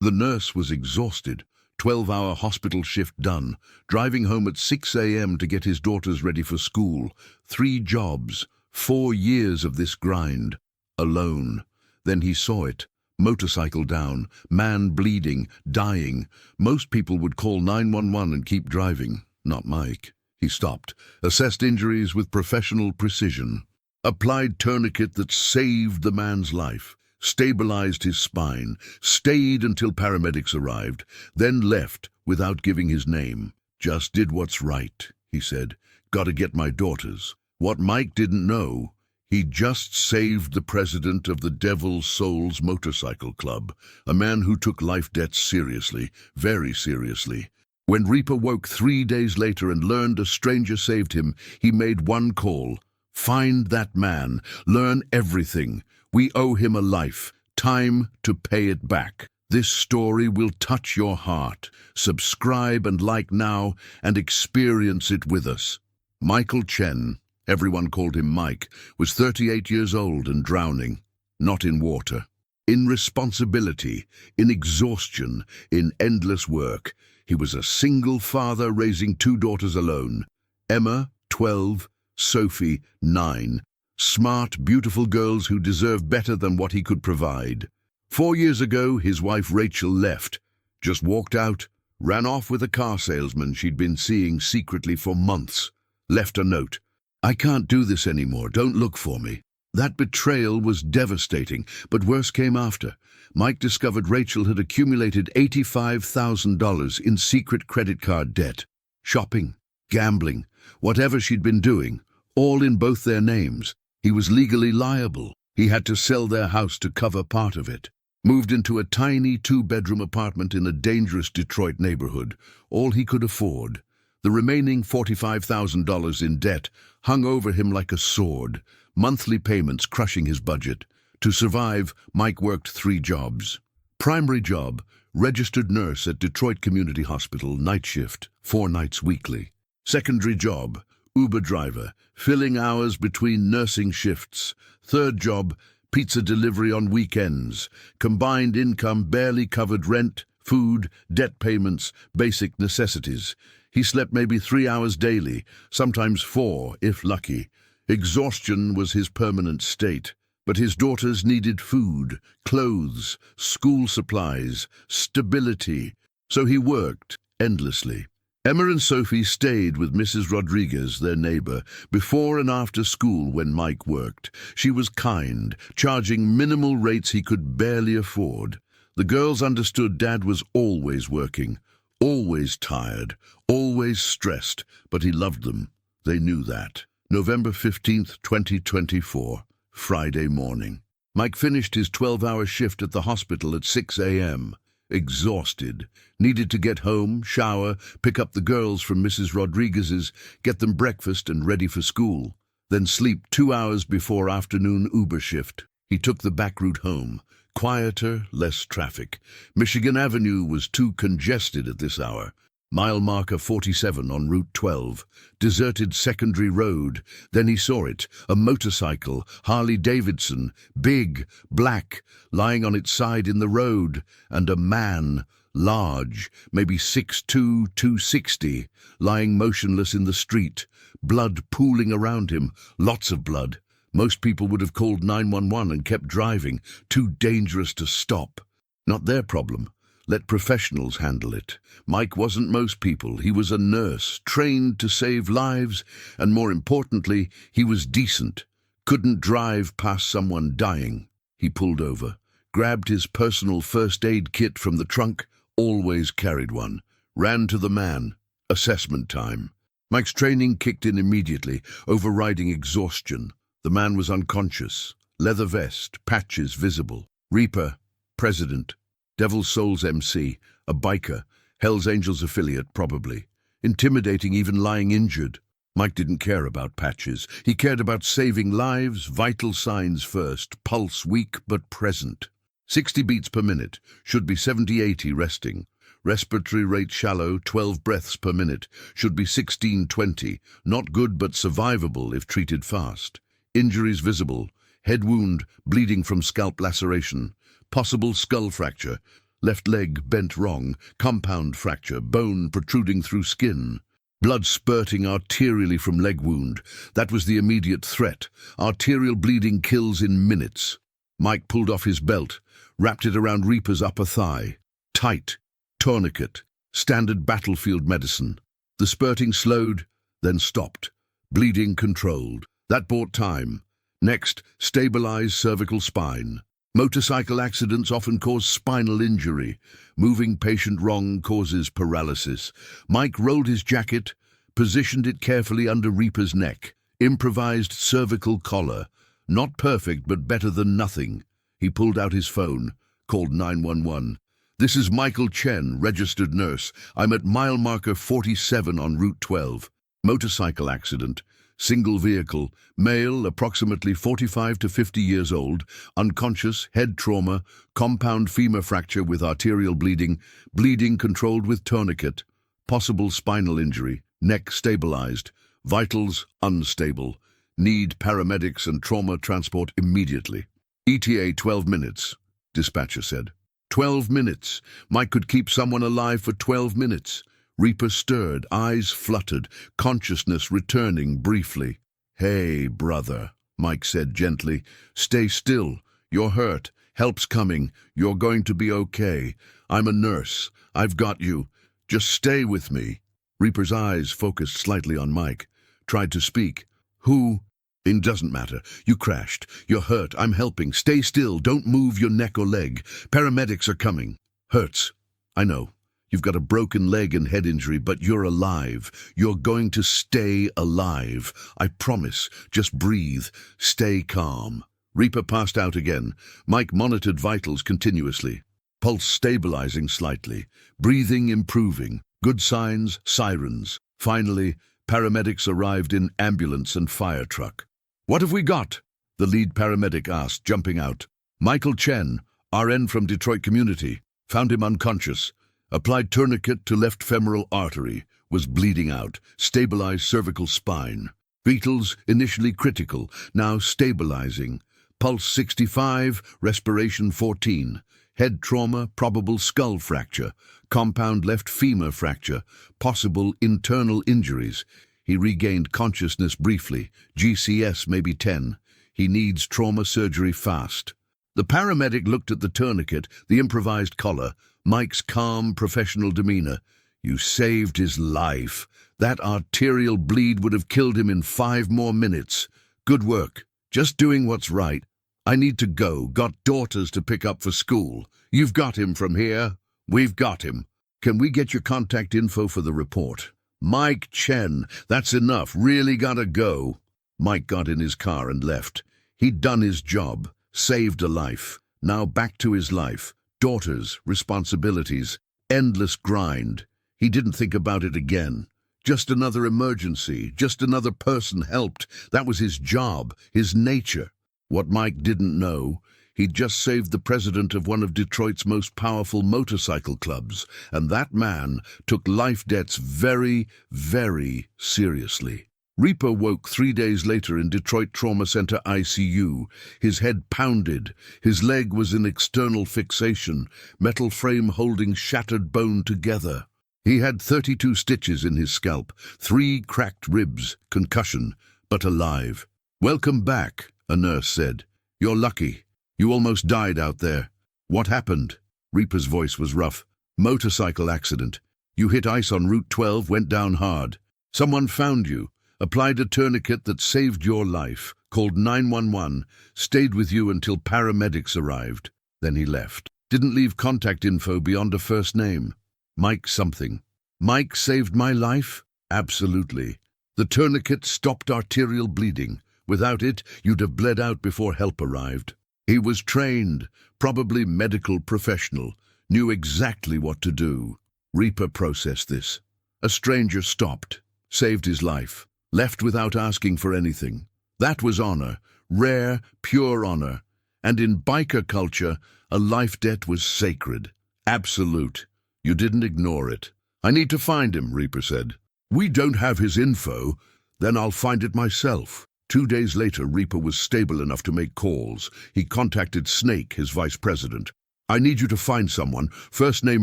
The nurse was exhausted, 12-hour hospital shift done, driving home at 6 a.m. to get his daughters ready for school. 3 jobs, 4 years of this grind, alone. Then he saw it. Motorcycle down, man bleeding, dying. Most people would call 911 and keep driving. Not Mike. He stopped, assessed injuries with professional precision, applied tourniquet that saved the man's life, stabilized his spine, stayed until paramedics arrived, then left without giving his name. Just did what's right, he said. Gotta get my daughters. What Mike didn't know, he just saved the president of the Devil's Souls Motorcycle Club, a man who took life debts seriously, very seriously. When Reaper woke 3 days later and learned a stranger saved him, he made one call. Find that man. Learn everything. We owe him a life. Time to pay it back. This story will touch your heart. Subscribe and like now and experience it with us. Michael Chen, everyone called him Mike, was 38 years old and drowning. Not in water. In responsibility, in exhaustion, in endless work. He was a single father raising 2 daughters alone. Emma, 12, Sophie, 9. Smart, beautiful girls who deserved better than what he could provide. 4 years ago, his wife Rachel left, just walked out, ran off with a car salesman she'd been seeing secretly for months. Left a note. I can't do this anymore, don't look for me. That betrayal was devastating, but worse came after. Mike discovered Rachel had accumulated $85,000 in secret credit card debt. Shopping, gambling, whatever she'd been doing, all in both their names. He was legally liable. He had to sell their house to cover part of it. Moved into a tiny 2-bedroom apartment in a dangerous Detroit neighborhood, all he could afford. The remaining $45,000 in debt hung over him like a sword, monthly payments crushing his budget. To survive, Mike worked 3 jobs. Primary job, registered nurse at Detroit Community Hospital, night shift, 4 nights weekly. Secondary job, Uber driver, filling hours between nursing shifts. Third job, pizza delivery on weekends. Combined income barely covered rent, food, debt payments, basic necessities. He slept maybe 3 hours daily, sometimes 4, if lucky. Exhaustion was his permanent state. But his daughters needed food, clothes, school supplies, stability. So he worked endlessly. Emma and Sophie stayed with Mrs. Rodriguez, their neighbor, before and after school when Mike worked. She was kind, charging minimal rates he could barely afford. The girls understood Dad was always working, always tired, always stressed, but he loved them. They knew that. November 15th, 2024. Friday morning. Mike finished his 12-hour shift at the hospital at 6 a.m. Exhausted. Needed to get home, shower, pick up the girls from Mrs. Rodriguez's, get them breakfast and ready for school. Then sleep 2 hours before afternoon Uber shift. He took the back route home. Quieter, less traffic. Michigan Avenue was too congested at this hour. Mile marker 47 on Route 12, deserted secondary road. Then he saw it, a motorcycle, Harley Davidson, big, black, lying on its side in the road, and a man, large, maybe 6'2", 260, lying motionless in the street, blood pooling around him, lots of blood. Most people would have called 911 and kept driving, too dangerous to stop. Not their problem. Let professionals handle it. Mike wasn't most people. He was a nurse, trained to save lives, and more importantly, he was decent. Couldn't drive past someone dying. He pulled over, grabbed his personal first aid kit from the trunk, always carried one, ran to the man. Assessment time. Mike's training kicked in immediately, overriding exhaustion. The man was unconscious, leather vest, patches visible. Reaper, president. Devil's Souls MC, a biker, Hell's Angels affiliate probably. Intimidating, even lying injured. Mike didn't care about patches. He cared about saving lives, vital signs first, pulse weak but present. 60 beats per minute, should be 70-80 resting. Respiratory rate shallow, 12 breaths per minute, should be 16-20, not good but survivable if treated fast. Injuries visible, head wound, bleeding from scalp laceration. Possible skull fracture, Left leg bent wrong, compound fracture, bone protruding through skin. Blood spurting arterially from leg wound. That was the immediate threat. Arterial bleeding kills in minutes. Mike pulled off his belt, wrapped it around Reaper's upper thigh. Tight. Tourniquet. Standard battlefield medicine. The spurting slowed, then stopped. Bleeding controlled. That bought time. Next, stabilize cervical spine. Motorcycle accidents often cause spinal injury. Moving patient wrong causes paralysis. Mike rolled his jacket, positioned it carefully under Reaper's neck. Improvised cervical collar. Not perfect, but better than nothing. He pulled out his phone, called 911. "This is Michael Chen, registered nurse. I'm at mile marker 47 on Route 12. Motorcycle accident. Single vehicle, male, approximately 45 to 50 years old, unconscious, head trauma, compound femur fracture with arterial bleeding, bleeding controlled with tourniquet, possible spinal injury, neck stabilized, vitals unstable, need paramedics and trauma transport immediately. ETA 12 minutes, dispatcher said. 12 minutes. Mike could keep someone alive for 12 minutes. Reaper stirred, eyes fluttered, consciousness returning briefly. "Hey, brother," Mike said gently. "Stay still. You're hurt. Help's coming. You're going to be okay. I'm a nurse. I've got you. Just stay with me." Reaper's eyes focused slightly on Mike. Tried to speak. "Who?" "It doesn't matter. You crashed. You're hurt. I'm helping. Stay still. Don't move your neck or leg. Paramedics are coming." "Hurts. I know. You've got a broken leg and head injury, but you're alive. You're going to stay alive. I promise. Just breathe. Stay calm." Reaper passed out again. Mike monitored vitals continuously. Pulse stabilizing slightly. Breathing improving. Good signs, sirens. Finally, paramedics arrived in ambulance and fire truck. "What have we got?" the lead paramedic asked, jumping out. "Michael Chen, RN from Detroit Community. Found him unconscious. Applied tourniquet to left femoral artery. Was bleeding out. Stabilized cervical spine. Vitals initially critical, now stabilizing. Pulse 65, respiration 14. Head trauma, probable skull fracture. Compound left femur fracture. Possible internal injuries. He regained consciousness briefly. GCS maybe 10. He needs trauma surgery fast." The paramedic looked at the tourniquet, the improvised collar, Mike's calm, professional demeanor. "You saved his life. That arterial bleed would have killed him in 5 more minutes. Good work. Just doing what's right. I need to go. Got daughters to pick up for school. You've got him from here. We've got him. Can we get your contact info for the report?" "Mike Chen. That's enough. Really gotta go." Mike got in his car and left. He'd done his job. Saved a life. Now back to his life. Daughters, responsibilities, endless grind. He didn't think about it again. Just another emergency, just another person helped. That was his job, his nature. What Mike didn't know, he'd just saved the president of one of Detroit's most powerful motorcycle clubs, and that man took life debts very, very seriously. Reaper woke 3 days later in Detroit Trauma Center ICU. His head pounded. His leg was in external fixation, metal frame holding shattered bone together. He had 32 stitches in his scalp, 3 cracked ribs, concussion, but alive. "Welcome back," a nurse said. "You're lucky. You almost died out there." "What happened?" Reaper's voice was rough. "Motorcycle accident. You hit ice on Route 12, went down hard. Someone found you. Applied a tourniquet that saved your life, called 911, stayed with you until paramedics arrived. Then he left. Didn't leave contact info beyond a first name. Mike something." "Mike saved my life?" "Absolutely. The tourniquet stopped arterial bleeding. Without it, you'd have bled out before help arrived. He was trained, probably medical professional, knew exactly what to do." Reaper processed this. A stranger stopped, saved his life. Left without asking for anything. That was honor, rare, pure honor. And in biker culture, a life debt was sacred. Absolute. You didn't ignore it. "I need to find him," Reaper said. "We don't have his info. Then I'll find it myself." 2 days later, Reaper was stable enough to make calls. He contacted Snake, his vice president. I need you to find someone. First name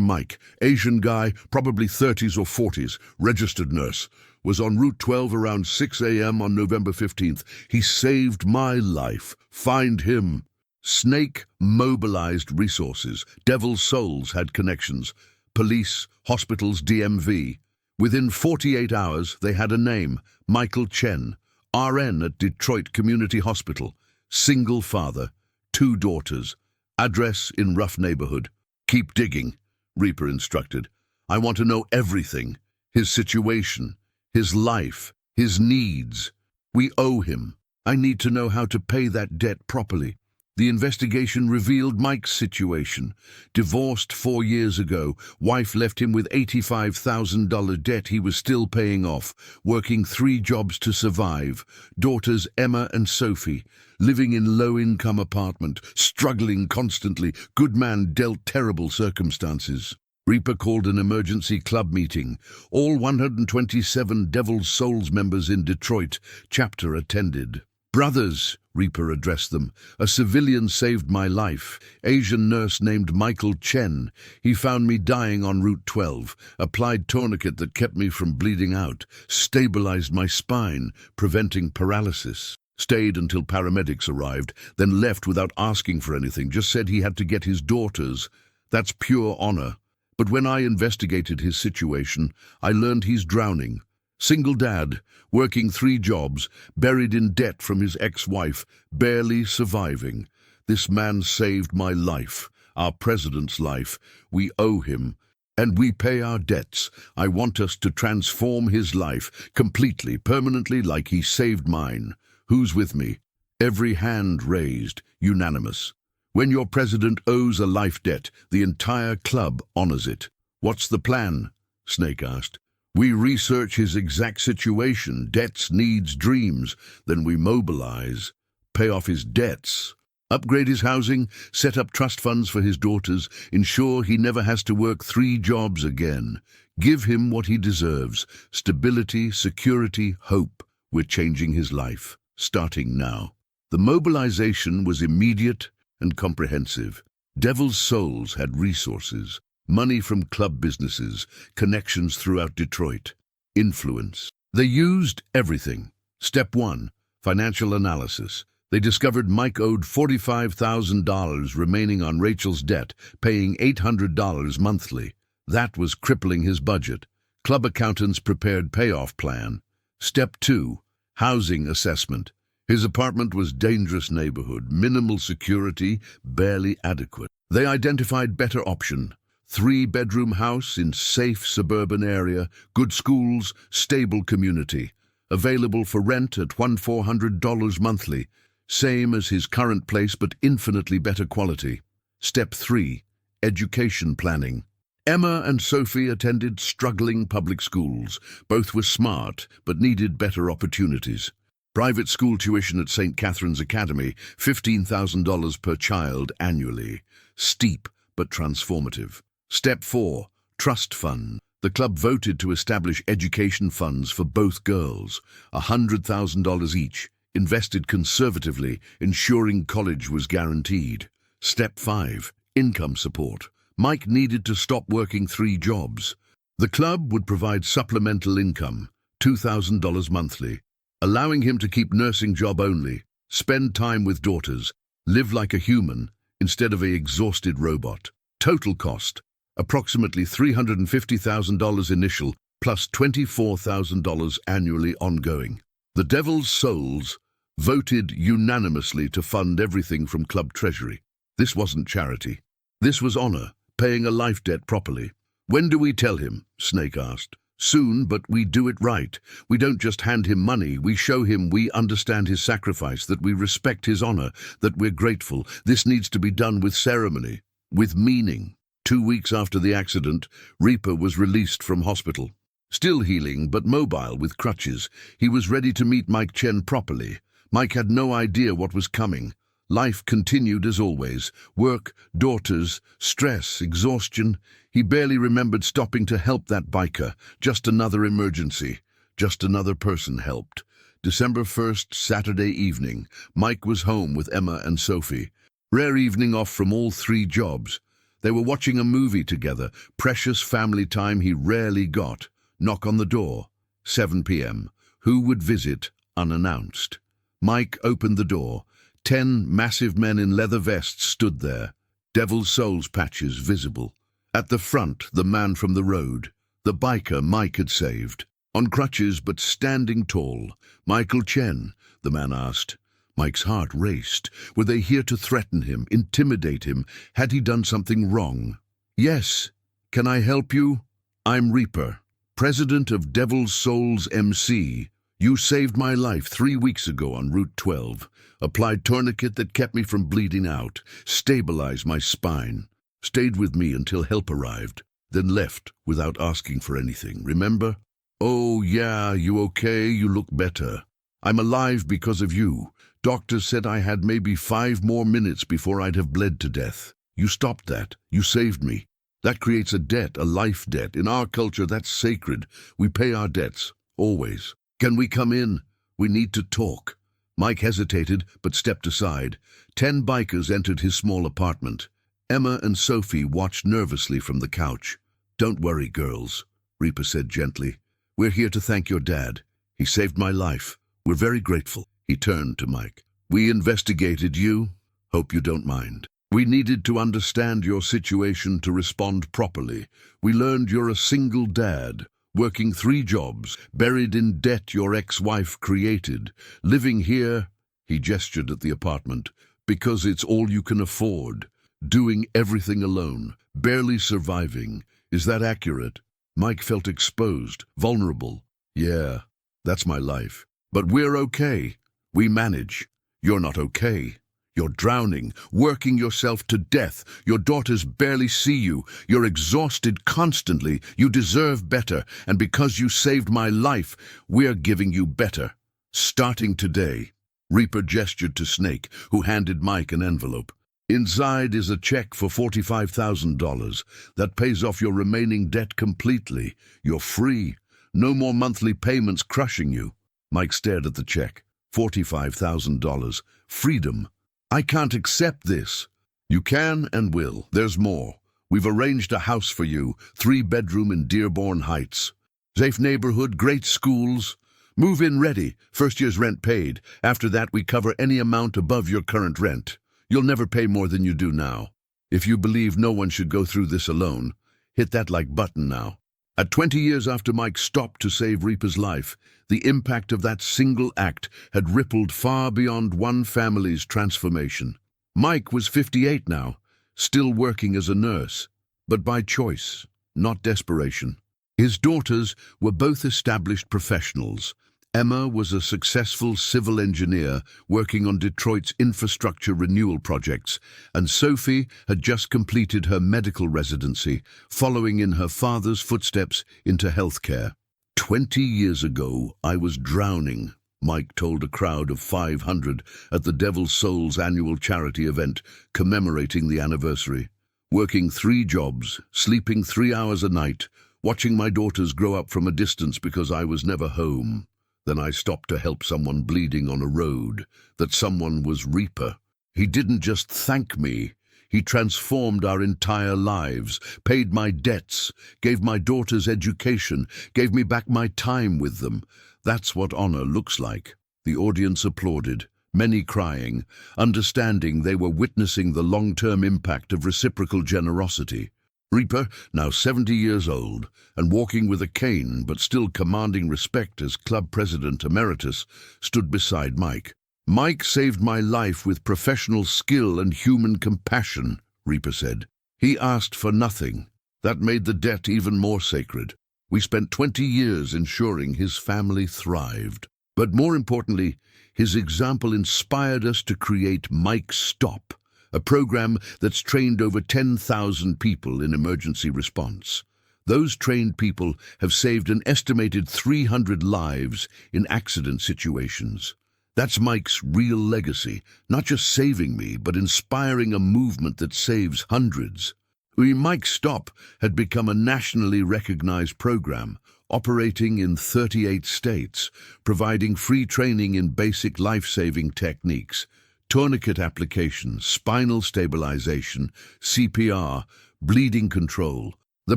Mike, Asian guy, probably 30s or 40s, registered nurse. Was on Route 12 around 6 a.m. on November 15th. He saved my life. Find him. Snake mobilized resources. Devil's Souls had connections. Police, hospitals, DMV. Within 48 hours, they had a name. Michael Chen, RN at Detroit Community Hospital. Single father, 2 daughters. Address in rough neighborhood. Keep digging, Reaper instructed. I want to know everything. His situation, his life, his needs. We owe him. I need to know how to pay that debt properly. The investigation revealed Mike's situation. Divorced 4 years ago, wife left him with $85,000 debt he was still paying off, working 3 jobs to survive. Daughters Emma and Sophie, living in low-income apartment, struggling constantly. Good man dealt terrible circumstances. Reaper called an emergency club meeting. All 127 Devil's Souls members in Detroit chapter attended. Brothers, Reaper addressed them. A civilian saved my life. Asian nurse named Michael Chen. He found me dying on Route 12. Applied tourniquet that kept me from bleeding out. Stabilized my spine, preventing paralysis. Stayed until paramedics arrived, then left without asking for anything. Just said he had to get his daughters. That's pure honor. But when I investigated his situation, I learned he's drowning. Single dad, working 3 jobs, buried in debt from his ex-wife, barely surviving. This man saved my life, our president's life. We owe him, and we pay our debts. I want us to transform his life, completely, permanently, like he saved mine. Who's with me? Every hand raised, unanimous. When your president owes a life debt, the entire club honors it. What's the plan? Snake asked. We research his exact situation, debts, needs, dreams. Then we mobilize, pay off his debts, upgrade his housing, set up trust funds for his daughters, ensure he never has to work 3 jobs again. Give him what he deserves, stability, security, hope. We're changing his life, starting now. The mobilization was immediate and comprehensive. Devil's Souls had resources. Money from club businesses, connections throughout Detroit, influence. They used everything. Step 1, financial analysis. They discovered Mike owed $45,000 remaining on Rachel's debt, paying $800 monthly. That was crippling his budget. Club accountants prepared payoff plan. Step 2, housing assessment. His apartment was dangerous neighborhood, minimal security, barely adequate. They identified better option. 3-bedroom house in safe suburban area, good schools, stable community. Available for rent at $1,400 monthly. Same as his current place but infinitely better quality. Step 3, education planning. Emma and Sophie attended struggling public schools. Both were smart but needed better opportunities. Private school tuition at St. Catherine's Academy, $15,000 per child annually. Steep but transformative. Step 4, trust fund. The club voted to establish education funds for both girls, $100,000 each, invested conservatively, ensuring college was guaranteed. Step 5, income support. Mike needed to stop working 3 jobs. The club would provide supplemental income, $2,000 monthly, allowing him to keep nursing job only, spend time with daughters, live like a human instead of an exhausted robot. Total cost, approximately $350,000 initial, plus $24,000 annually ongoing. The Devil's Souls voted unanimously to fund everything from club treasury. This wasn't charity. This was honor, paying a life debt properly. When do we tell him? Snake asked. Soon, but we do it right. We don't just hand him money, we show him we understand his sacrifice, that we respect his honor, that we're grateful. This needs to be done with ceremony, with meaning. 2 weeks after the accident, Reaper was released from hospital. Still healing, but mobile with crutches. He was ready to meet Mike Chen properly. Mike had no idea what was coming. Life continued as always. Work, daughters, stress, exhaustion. He barely remembered stopping to help that biker. Just another emergency. Just another person helped. December 1st, Saturday evening. Mike was home with Emma and Sophie. Rare evening off from all 3 jobs. They were watching a movie together, precious family time he rarely got. Knock on the door. 7 p.m. Who would visit unannounced? Mike opened the door. 10 massive men in leather vests stood there, Devil's Souls patches visible. At the front, the man from the road, the biker Mike had saved. On crutches but standing tall. Michael Chen, the man asked. Mike's heart raced. Were they here to threaten him, intimidate him? Had he done something wrong? Yes. Can I help you? I'm Reaper, president of Devil's Souls MC. You saved my life 3 weeks ago on Route 12. Applied tourniquet that kept me from bleeding out. Stabilized my spine. Stayed with me until help arrived. Then left without asking for anything, remember? Oh yeah, you okay? You look better. I'm alive because of you. Doctors said I had maybe 5 more minutes before I'd have bled to death. You stopped that. You saved me. That creates a debt, a life debt. In our culture, that's sacred. We pay our debts, always. Can we come in? We need to talk. Mike hesitated, but stepped aside. 10 bikers entered his small apartment. Emma and Sophie watched nervously from the couch. Don't worry, girls, Reaper said gently. We're here to thank your dad. He saved my life. We're very grateful. He turned to Mike. We investigated you. Hope you don't mind. We needed to understand your situation to respond properly. We learned you're a single dad, working 3 jobs, buried in debt your ex-wife created, living here, he gestured at the apartment, because it's all you can afford, doing everything alone, barely surviving. Is that accurate? Mike felt exposed, vulnerable. Yeah, that's my life. But we're okay. We manage. You're not okay. You're drowning, working yourself to death. Your daughters barely see you. You're exhausted constantly. You deserve better. And because you saved my life, we're giving you better. Starting today. Reaper gestured to Snake, who handed Mike an envelope. Inside is a check for $45,000. That pays off your remaining debt completely. You're free. No more monthly payments crushing you. Mike stared at the check. $45,000. Freedom. I can't accept this. You can and will. There's more. We've arranged a house for you, 3-bedroom in Dearborn Heights. Safe neighborhood, great schools. Move-in ready, first year's rent paid. After that, we cover any amount above your current rent. You'll never pay more than you do now. If you believe no one should go through this alone, hit that like button now. At 20 years after Mike stopped to save Reaper's life, the impact of that single act had rippled far beyond one family's transformation. Mike was 58 now, still working as a nurse, but by choice, not desperation. His daughters were both established professionals. Emma was a successful civil engineer working on Detroit's infrastructure renewal projects, and Sophie had just completed her medical residency, following in her father's footsteps into healthcare. 20 years ago, I was drowning, Mike told a crowd of 500 at the Devil's Souls annual charity event commemorating the anniversary. Working 3 jobs, sleeping 3 hours a night, watching my daughters grow up from a distance because I was never home. Then I stopped to help someone bleeding on a road. That someone was Reaper. He didn't just thank me. He transformed our entire lives, paid my debts, gave my daughters education, gave me back my time with them. That's what honor looks like. The audience applauded, many crying, understanding they were witnessing the long-term impact of reciprocal generosity. Reaper, now 70 years old, and walking with a cane but still commanding respect as club president emeritus, stood beside Mike. Mike saved my life with professional skill and human compassion, Reaper said. He asked for nothing. That made the debt even more sacred. We spent 20 years ensuring his family thrived. But more importantly, his example inspired us to create Mike Stop, a program that's trained over 10,000 people in emergency response. Those trained people have saved an estimated 300 lives in accident situations. That's Mike's real legacy, not just saving me, but inspiring a movement that saves hundreds. Mike Stop had become a nationally recognized program, operating in 38 states, providing free training in basic life-saving techniques, tourniquet application, spinal stabilization, CPR, Bleeding Control. The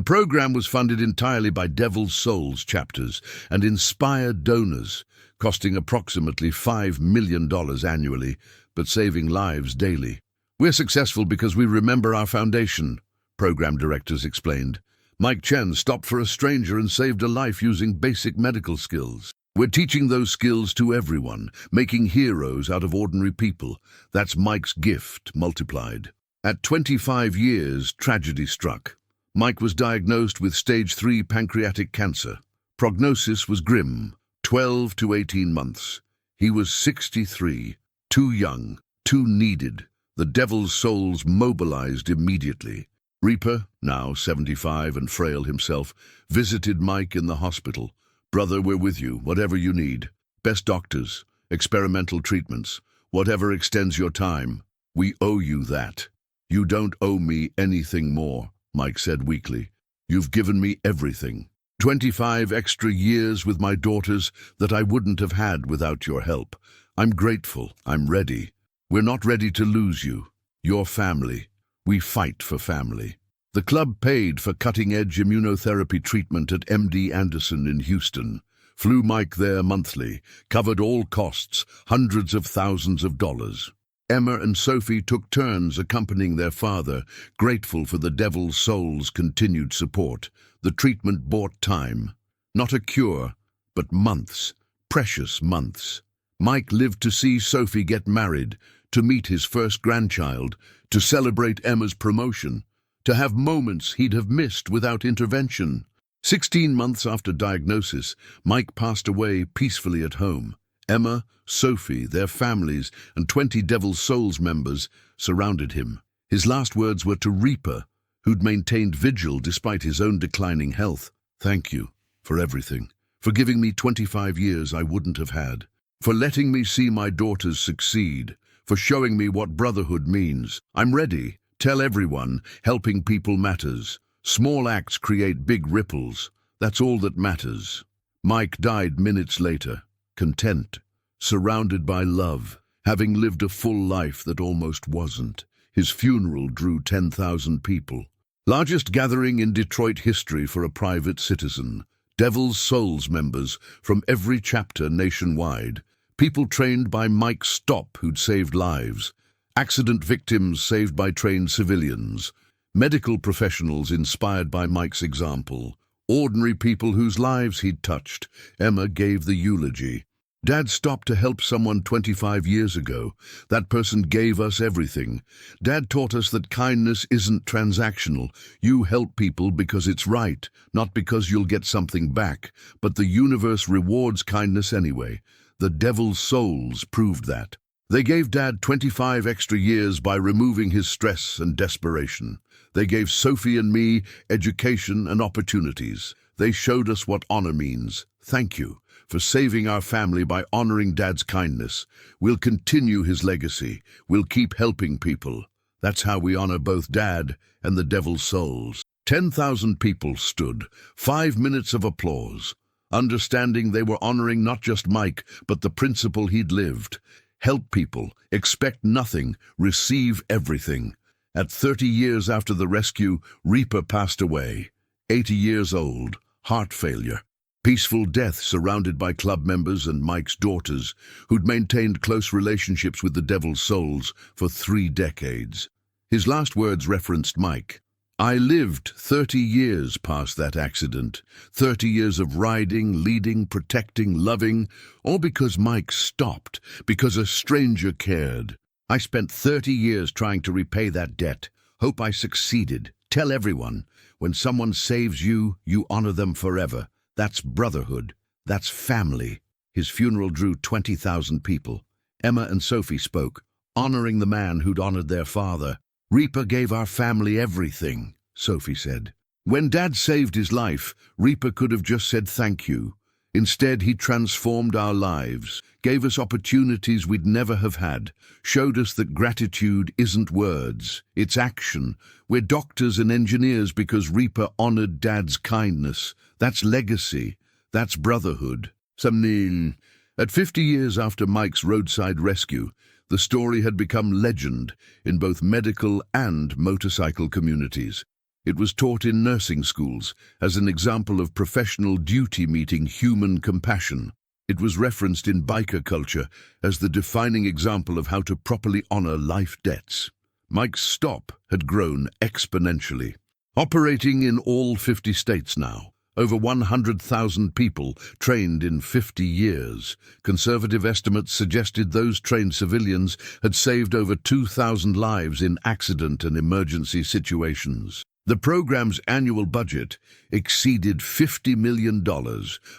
program was funded entirely by Devil's Souls chapters and inspired donors, costing approximately $5 million annually, but saving lives daily. We're successful because we remember our foundation, program directors explained. Mike Chen stopped for a stranger and saved a life using basic medical skills. We're teaching those skills to everyone, making heroes out of ordinary people. That's Mike's gift multiplied. At 25 years, tragedy struck. Mike was diagnosed with stage 3 pancreatic cancer. Prognosis was grim, 12 to 18 months. He was 63, too young, too needed. The Devil's Souls mobilized immediately. Reaper, now 75 and frail himself, visited Mike in the hospital. Brother, we're with you, whatever you need. Best doctors, experimental treatments, whatever extends your time. We owe you that. You don't owe me anything more, Mike said weakly. You've given me everything. 25 extra years with my daughters that I wouldn't have had without your help. I'm grateful. I'm ready. We're not ready to lose you. Your family. We fight for family. The club paid for cutting-edge immunotherapy treatment at MD Anderson in Houston, flew Mike there monthly, covered all costs, hundreds of thousands of dollars. Emma and Sophie took turns accompanying their father, grateful for the Devil's Souls' continued support. The treatment bought time. Not a cure, but months, precious months. Mike lived to see Sophie get married, to meet his first grandchild, to celebrate Emma's promotion, to have moments he'd have missed without intervention. 16 months after diagnosis, Mike passed away peacefully at home. Emma, Sophie, their families, and 20 Devil's Souls members surrounded him. His last words were to Reaper, who'd maintained vigil despite his own declining health. Thank you for everything, for giving me 25 years I wouldn't have had, for letting me see my daughters succeed, for showing me what brotherhood means. I'm ready. Tell everyone, helping people matters. Small acts create big ripples. That's all that matters. Mike died minutes later, content, surrounded by love, having lived a full life that almost wasn't. His funeral drew 10,000 people. Largest gathering in Detroit history for a private citizen. Devil's Souls members from every chapter nationwide. People trained by Mike Stopp who'd saved lives. Accident victims saved by trained civilians. Medical professionals inspired by Mike's example. Ordinary people whose lives he'd touched. Emma gave the eulogy. Dad stopped to help someone 25 years ago. That person gave us everything. Dad taught us that kindness isn't transactional. You help people because it's right, not because you'll get something back. But the universe rewards kindness anyway. The Devil's Souls proved that. They gave Dad 25 extra years by removing his stress and desperation. They gave Sophie and me education and opportunities. They showed us what honor means. Thank you for saving our family by honoring Dad's kindness. We'll continue his legacy. We'll keep helping people. That's how we honor both Dad and the Devil's Souls. 10,000 people stood, 5 minutes of applause, understanding they were honoring not just Mike, but the principle he'd lived. Help people, expect nothing, receive everything. At 30 years after the rescue, Reaper passed away, 80 years old, heart failure. Peaceful death surrounded by club members and Mike's daughters, who'd maintained close relationships with the Devil's Souls for 3 decades. His last words referenced Mike. I lived 30 years past that accident, 30 years of riding, leading, protecting, loving, all because Mike stopped, because a stranger cared. I spent 30 years trying to repay that debt. Hope I succeeded. Tell everyone, when someone saves you, you honor them forever. That's brotherhood. That's family. His funeral drew 20,000 people. Emma and Sophie spoke, honoring the man who'd honored their father. Reaper gave our family everything, Sophie said. When Dad saved his life, Reaper could have just said thank you. Instead, he transformed our lives, gave us opportunities we'd never have had, showed us that gratitude isn't words, it's action. We're doctors and engineers because Reaper honored Dad's kindness. That's legacy. That's brotherhood. Centennial. At 50 years after Mike's roadside rescue, the story had become legend in both medical and motorcycle communities. It was taught in nursing schools as an example of professional duty meeting human compassion. It was referenced in biker culture as the defining example of how to properly honor life debts. Mike's stop had grown exponentially, operating in all 50 states now. Over 100,000 people trained in 50 years. Conservative estimates suggested those trained civilians had saved over 2,000 lives in accident and emergency situations. The program's annual budget exceeded $50 million,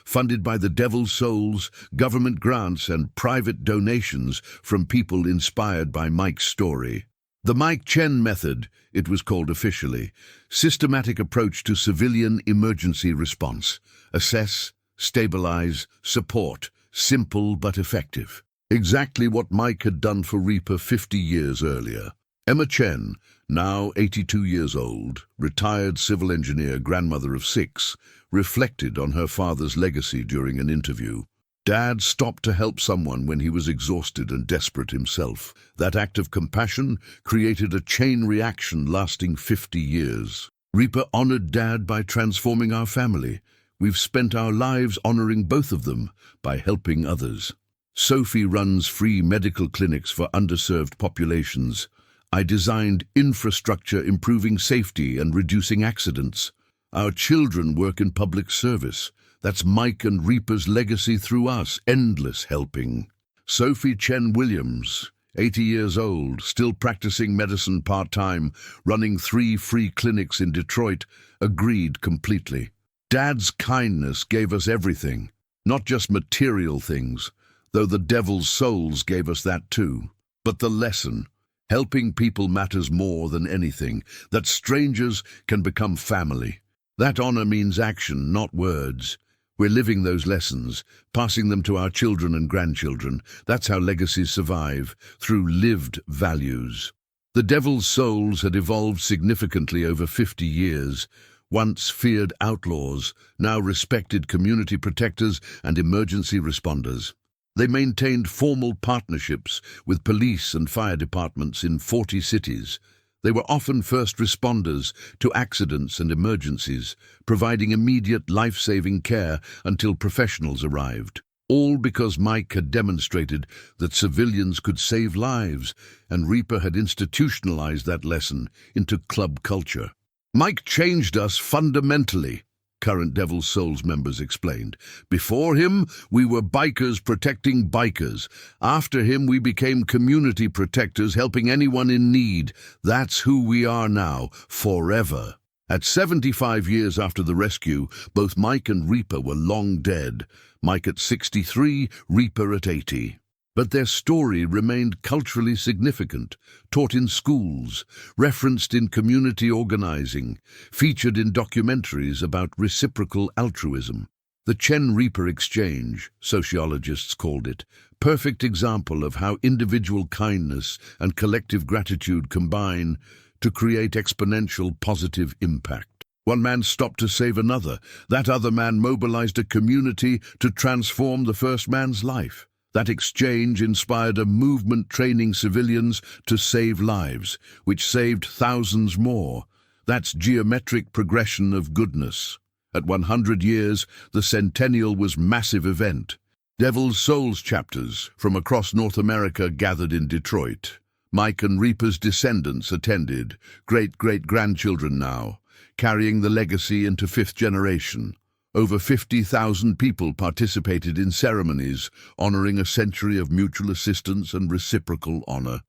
funded by the Devil's Souls, government grants, and private donations from people inspired by Mike's story. The Chen method, it was called officially, systematic approach to civilian emergency response. Assess, stabilize, support, simple but effective. Exactly what Mike had done for Reaper 50 years earlier. Emma Chen, now 82 years old, retired civil engineer, grandmother of 6, reflected on her father's legacy during an interview. Dad stopped to help someone when he was exhausted and desperate himself. That act of compassion created a chain reaction lasting 50 years. Reaper honored Dad by transforming our family. We've spent our lives honoring both of them by helping others. Sophie runs free medical clinics for underserved populations. I designed infrastructure improving safety and reducing accidents. Our children work in public service. That's Mike and Reaper's legacy through us, endless helping. Sophie Chen Williams, 80 years old, still practicing medicine part-time, running 3 free clinics in Detroit, agreed completely. Dad's kindness gave us everything, not just material things, though the Devil's Souls gave us that too. But the lesson, helping people matters more than anything, that strangers can become family. That honor means action, not words. We're living those lessons, passing them to our children and grandchildren. That's how legacies survive, through lived values. The Devil's Souls had evolved significantly over 50 years. Once feared outlaws, now respected community protectors and emergency responders. They maintained formal partnerships with police and fire departments in 40 cities. They were often first responders to accidents and emergencies, providing immediate life-saving care until professionals arrived. All because Mike had demonstrated that civilians could save lives, and Reaper had institutionalized that lesson into club culture. Mike changed us fundamentally, current Devil's Souls members explained. Before him, we were bikers protecting bikers. After him, we became community protectors, helping anyone in need. That's who we are now, forever. At 75 years after the rescue, both Mike and Reaper were long dead. Mike at 63, Reaper at 80. But their story remained culturally significant, taught in schools, referenced in community organizing, featured in documentaries about reciprocal altruism. The Chen-Reaper exchange, sociologists called it, perfect example of how individual kindness and collective gratitude combine to create exponential positive impact. One man stopped to save another. That other man mobilized a community to transform the first man's life. That exchange inspired a movement training civilians to save lives, which saved thousands more. That's geometric progression of goodness. At 100 years, the Centennial was massive event. Devil's Souls chapters from across North America gathered in Detroit. Mike and Reaper's descendants attended, great-great-grandchildren now, carrying the legacy into 5th generation. Over 50,000 people participated in ceremonies honoring a century of mutual assistance and reciprocal honor.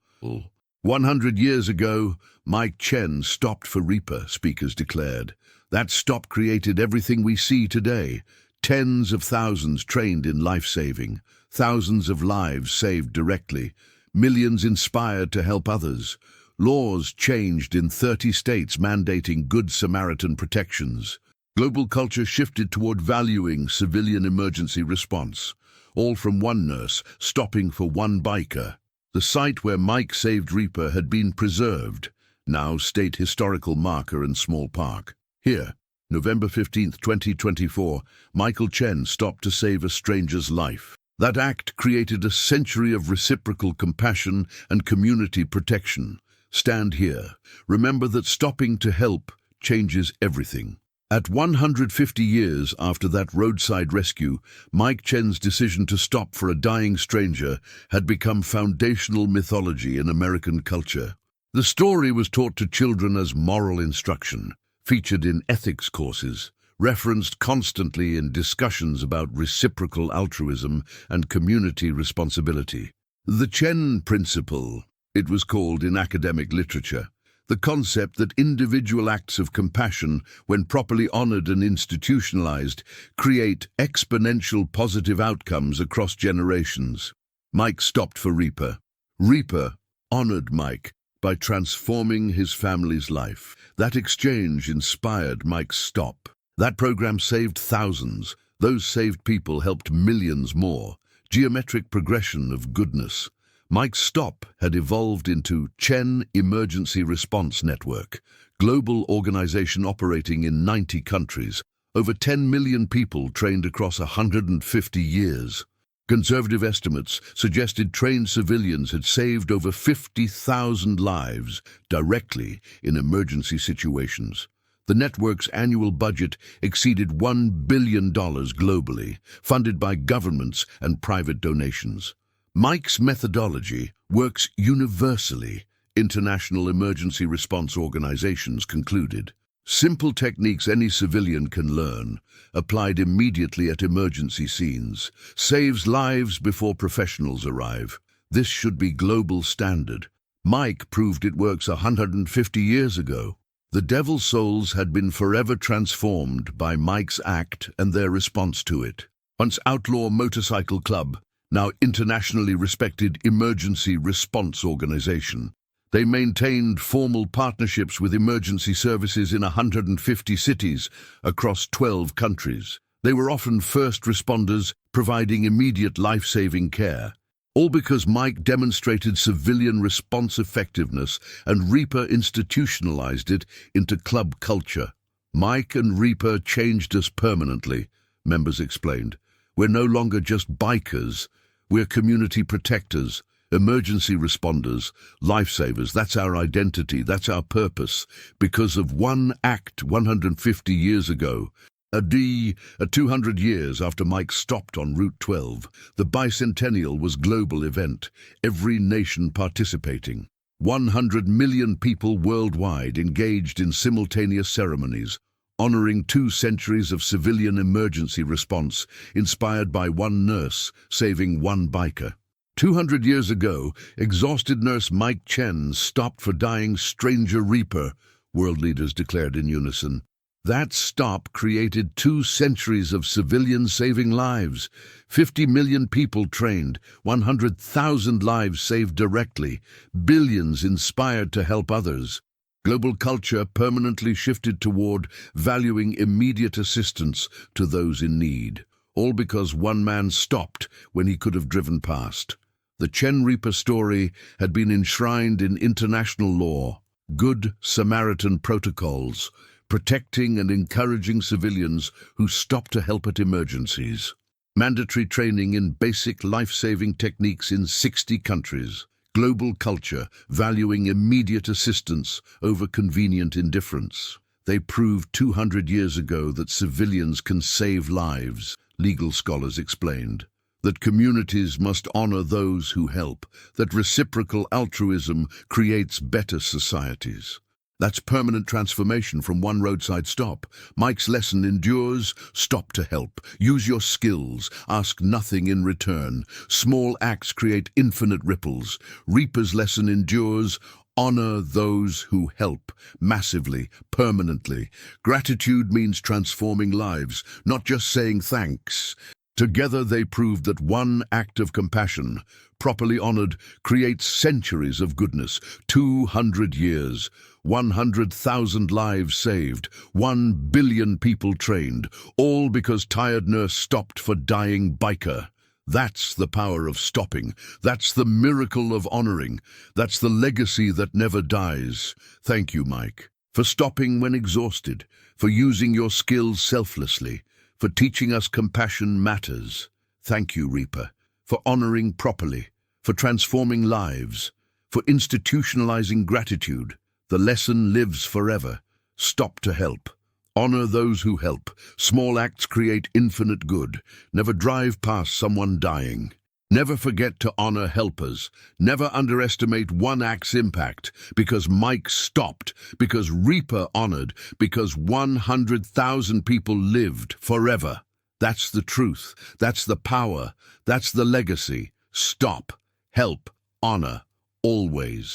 100 years ago, Mike Chen stopped for Reaper, speakers declared. That stop created everything we see today. Tens of thousands trained in life-saving, thousands of lives saved directly, millions inspired to help others. Laws changed in 30 states mandating Good Samaritan protections. Global culture shifted toward valuing civilian emergency response, all from one nurse stopping for one biker. The site where Mike saved Reaper had been preserved, now state historical marker and small park. Here, November 15, 2024, Michael Chen stopped to save a stranger's life. That act created a century of reciprocal compassion and community protection. Stand here. Remember that stopping to help changes everything. At 150 years after that roadside rescue, Mike Chen's decision to stop for a dying stranger had become foundational mythology in American culture. The story was taught to children as moral instruction, featured in ethics courses, referenced constantly in discussions about reciprocal altruism and community responsibility. The Chen principle, it was called in academic literature, the concept that individual acts of compassion, when properly honored and institutionalized, create exponential positive outcomes across generations. Mike stopped for Reaper. Reaper honored Mike by transforming his family's life. That exchange inspired Mike's stop. That program saved thousands. Those saved people helped millions more. Geometric progression of goodness. Mike's stop had evolved into Chen Emergency Response Network, global organization operating in 90 countries, over 10 million people trained across 150 years. Conservative estimates suggested trained civilians had saved over 50,000 lives directly in emergency situations. The network's annual budget exceeded $1 billion globally, funded by governments and private donations. Mike's methodology works universally, international emergency response organizations concluded. Simple techniques any civilian can learn, applied immediately at emergency scenes, saves lives before professionals arrive. This should be global standard. Mike proved it works 150 years ago. The Devil's Souls had been forever transformed by Mike's act and their response to it. Once outlaw motorcycle club, now internationally respected emergency response organization. They maintained formal partnerships with emergency services in 150 cities across 12 countries. They were often first responders providing immediate life-saving care, all because Mike demonstrated civilian response effectiveness and Reaper institutionalized it into club culture. Mike and Reaper changed us permanently, members explained. We're no longer just bikers. We're community protectors, emergency responders, lifesavers. That's our identity, that's our purpose. Because of one act 150 years ago, at 200 years after Mike stopped on Route 12, the bicentennial was a global event, every nation participating. 100 million people worldwide engaged in simultaneous ceremonies, honoring 2 centuries of civilian emergency response, inspired by one nurse saving one biker. 200 years ago, exhausted nurse Mike Chen stopped for dying stranger Reaper, world leaders declared in unison. That stop created 2 centuries of civilians saving lives, 50 million people trained, 100,000 lives saved directly, billions inspired to help others. Global culture permanently shifted toward valuing immediate assistance to those in need, all because one man stopped when he could have driven past. The Chen Reaper story had been enshrined in international law, Good Samaritan protocols, protecting and encouraging civilians who stop to help at emergencies. Mandatory training in basic life-saving techniques in 60 countries. Global culture valuing immediate assistance over convenient indifference. They proved 200 years ago that civilians can save lives, legal scholars explained. That communities must honor those who help. That reciprocal altruism creates better societies. That's permanent transformation from one roadside stop. Mike's lesson endures: stop to help. Use your skills. Ask nothing in return. Small acts create infinite ripples. Reaper's lesson endures: honor those who help, massively, permanently. Gratitude means transforming lives, not just saying thanks. Together they proved that one act of compassion, properly honored, creates centuries of goodness. 200 years, 100,000 lives saved, 1 billion people trained, all because tired nurse stopped for dying biker. That's the power of stopping. That's the miracle of honoring. That's the legacy that never dies. Thank you, Mike, for stopping when exhausted, for using your skills selflessly, for teaching us compassion matters. Thank you, Reaper, for honoring properly, for transforming lives, for institutionalizing gratitude. The lesson lives forever. Stop to help. Honor those who help. Small acts create infinite good. Never drive past someone dying. Never forget to honor helpers. Never underestimate one act's impact. Because Mike stopped. Because Reaper honored. Because 100,000 people lived forever. That's the truth. That's the power. That's the legacy. Stop. Help. Honor. Always.